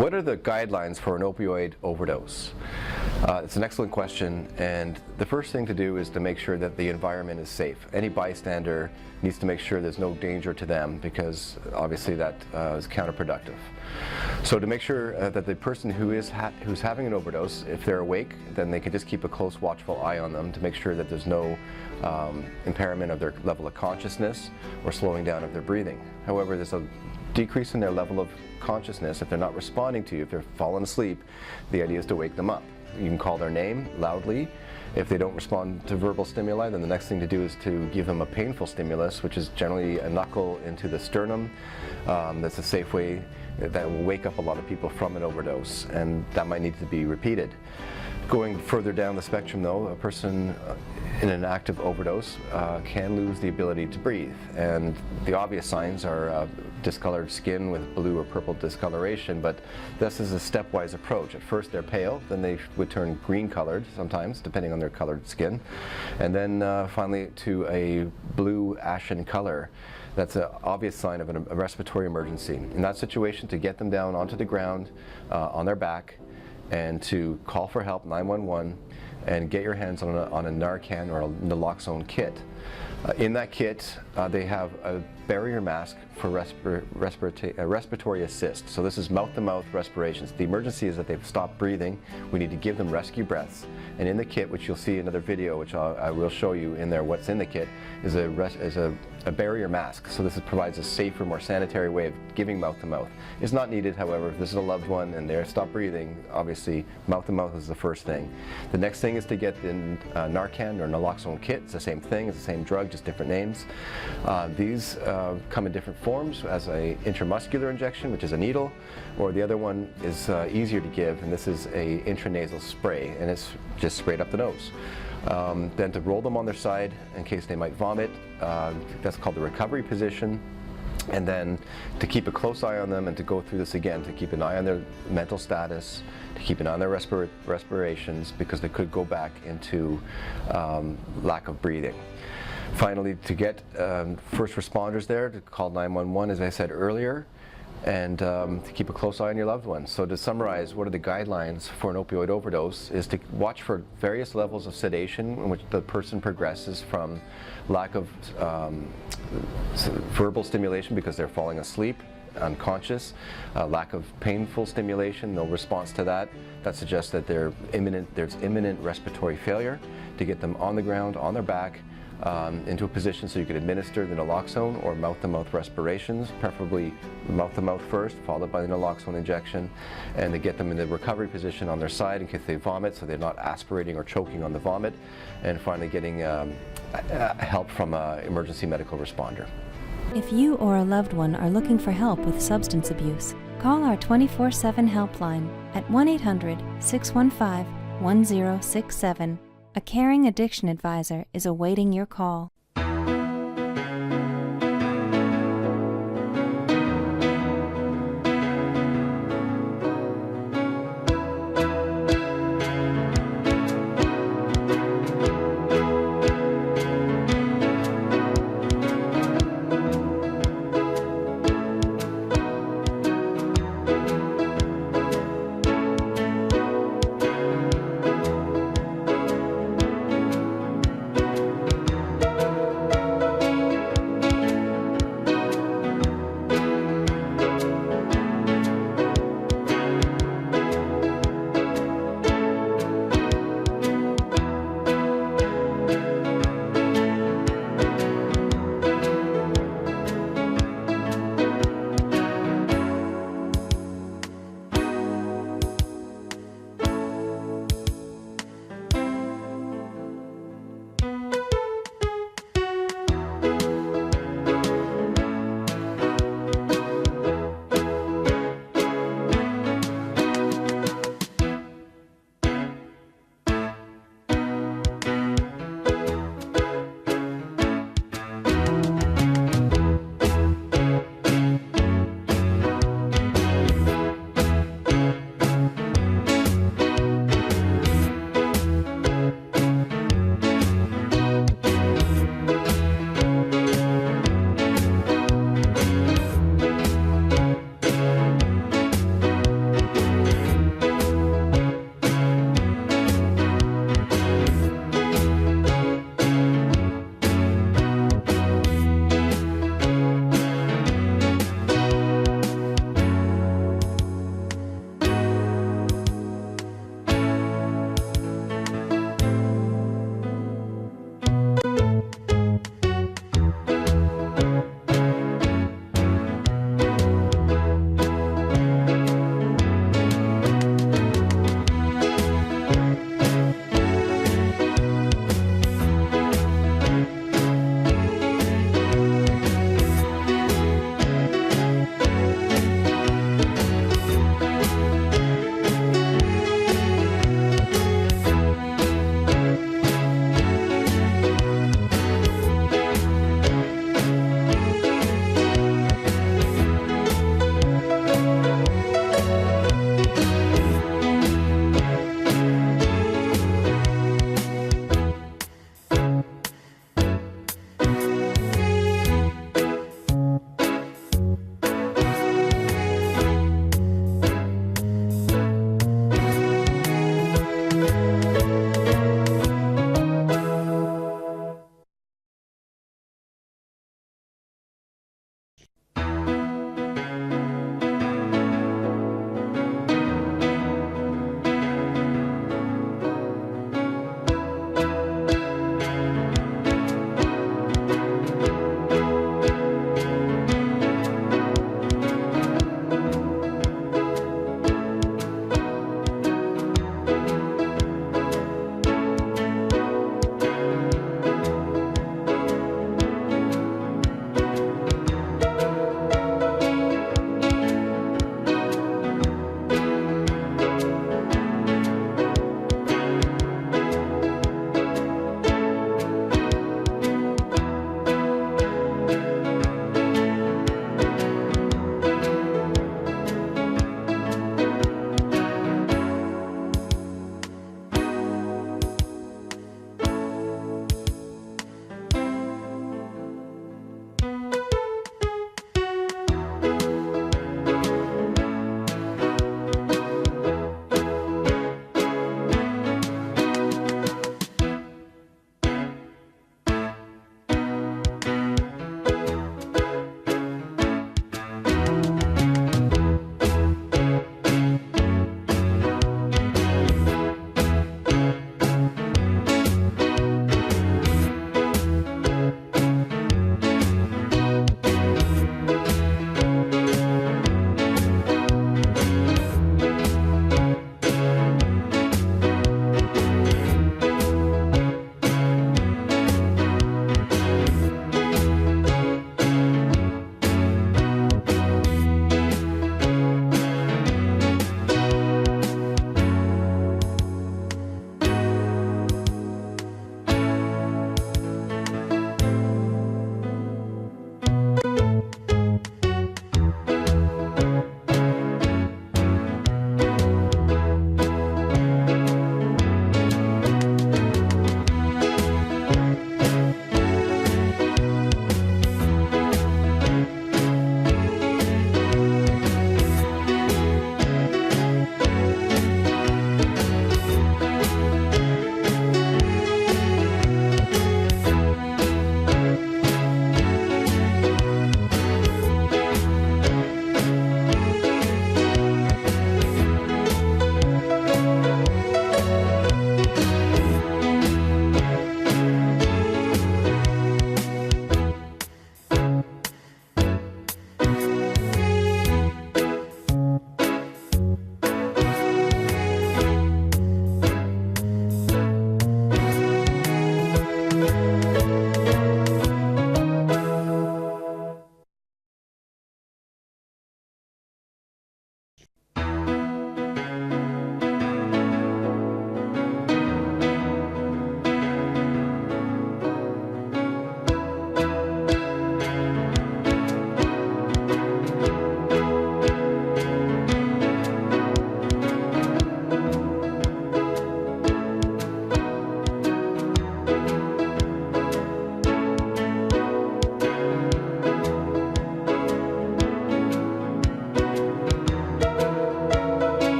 What are the guidelines for an opioid overdose? It's an excellent question, and the first thing to do is to make sure that the environment is safe. Any bystander needs to make sure there's no danger to them, because obviously that is counterproductive. So to make sure that the person who's having an overdose, if they're awake, then they can just keep a close watchful eye on them to make sure that there's no impairment of their level of consciousness or slowing down of their breathing. However, there's a decrease in their level of consciousness. If they're not responding to you, if they're falling asleep, the idea is to wake them up. You can call their name loudly. If they don't respond to verbal stimuli, then the next thing to do is to give them a painful stimulus, which is generally a knuckle into the sternum. That's a safe way that will wake up a lot of people from an overdose, and that might need to be repeated. Going further down the spectrum though, a person in an active overdose can lose the ability to breathe, and the obvious signs are discolored skin with blue or purple discoloration, but this is a stepwise approach. At first they're pale, then they would turn green colored sometimes, depending on their colored skin, and then finally to a blue ashen color. That's an obvious sign of a respiratory emergency. In that situation, to get them down onto the ground on their back and to call for help, 911, and get your hands on a Narcan or a naloxone kit. In that kit, they have a barrier mask for respiratory assist. So this is mouth-to-mouth respirations. The emergency is that they've stopped breathing. We need to give them rescue breaths. And in the kit, which you'll see in another video, which I will show you in there, what's in the kit, is a barrier mask. So this provides a safer, more sanitary way of giving mouth-to-mouth. It's not needed, however, if this is a loved one and they're stopped breathing, obviously mouth-to-mouth is the first thing. The next thing is to get the Narcan or naloxone kit. It's the same thing, it's the same drug, just different names. These come in different forms, as a intramuscular injection, which is a needle, or the other one is easier to give, and this is a intranasal spray, and it's just sprayed up the nose. Then to roll them on their side in case they might vomit, that's called the recovery position. And then to keep a close eye on them and to go through this again, to keep an eye on their mental status, to keep an eye on their respirations, because they could go back into lack of breathing. Finally, to get first responders there, to call 911, as I said earlier, and to keep a close eye on your loved ones. So to summarize, what are the guidelines for an opioid overdose is to watch for various levels of sedation in which the person progresses from lack of verbal stimulation because they're falling asleep, unconscious, lack of painful stimulation, no response to that. That suggests that there's imminent respiratory failure. To get them on the ground, on their back, into a position so you could administer the naloxone or mouth-to-mouth respirations, preferably mouth-to-mouth first, followed by the naloxone injection, and to get them in the recovery position on their side in case they vomit, so they're not aspirating or choking on the vomit, and finally getting help from an emergency medical responder. If you or a loved one are looking for help with substance abuse, call our 24/7 helpline at 1-800-615-1067. A caring addiction advisor is awaiting your call.